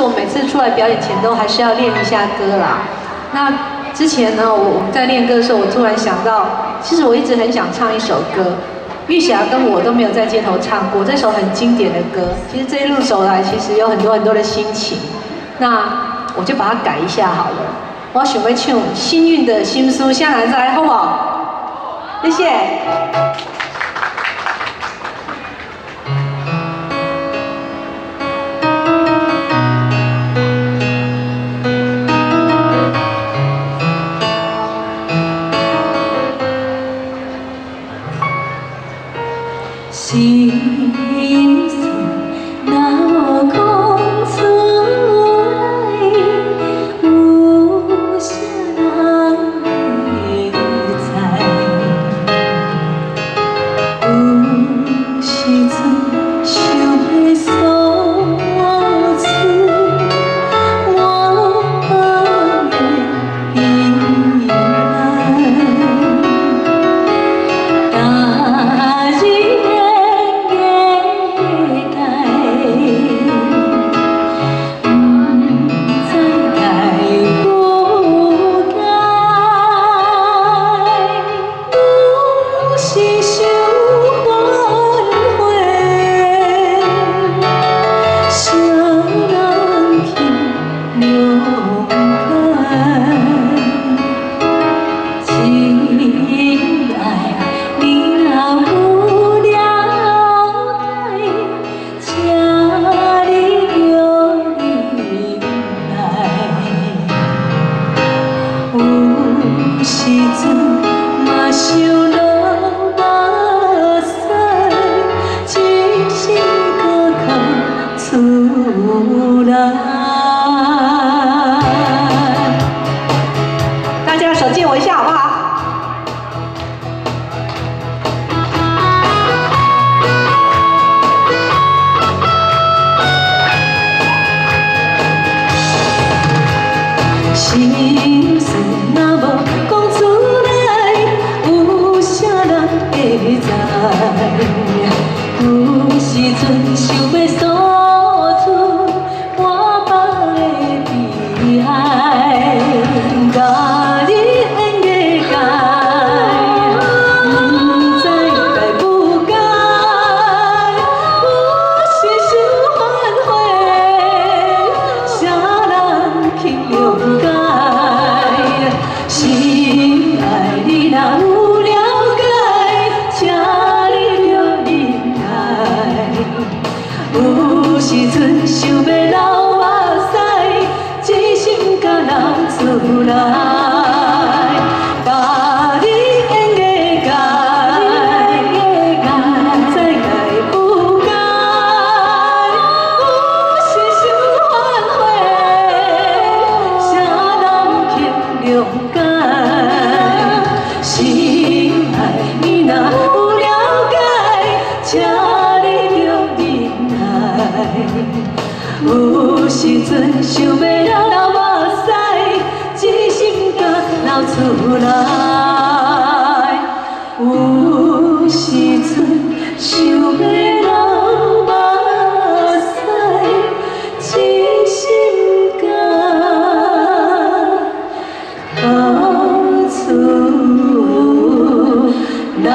我每次出来表演前都还是要练一下歌啦。那之前呢，我们在练歌的时候，我突然想到，其实我一直很想唱一首歌，玉霞跟我都没有在街头唱过这首很经典的歌。其实这一路走来，其实有很多很多的心情，那我就把它改一下好了。我想要唱《幸运的心思》，下来再来，好不好？谢谢。心事若讲出来，有啥人会知？有时阵想要诉出我的依赖。大家手借我一下好不好？心事若无讲出来，有啥人会知？有时阵想要诉出我放的悲哀，甲你演的解，不知该不该，有时想反悔，啥人去了解？心爱你若有了解，请你着忍耐。有时阵想要流目屎，一心甲流出来，甲你演的解，不知该不该，有时想反悔，啥人去了解？心爱你若有了解，请你着忍耐。有时阵想要流目屎，一心甲流出来。有时阵想要流目屎，一心甲流出来。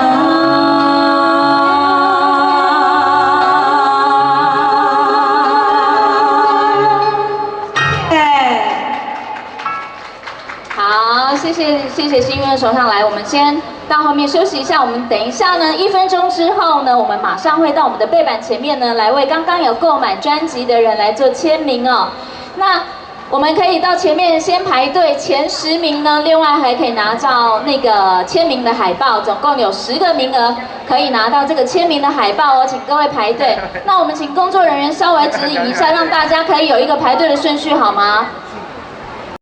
好，谢谢幸运的手上来，我们先到后面休息一下。我们等一下呢，1分钟之后呢，我们马上会到我们的背板前面呢，来为刚刚有购买专辑的人来做签名哦。那我们可以到前面先排队，前10名呢，另外还可以拿到那个签名的海报，总共有10个名额可以拿到这个签名的海报哦，请各位排队。那我们请工作人员稍微指引一下，让大家可以有一个排队的顺序好吗？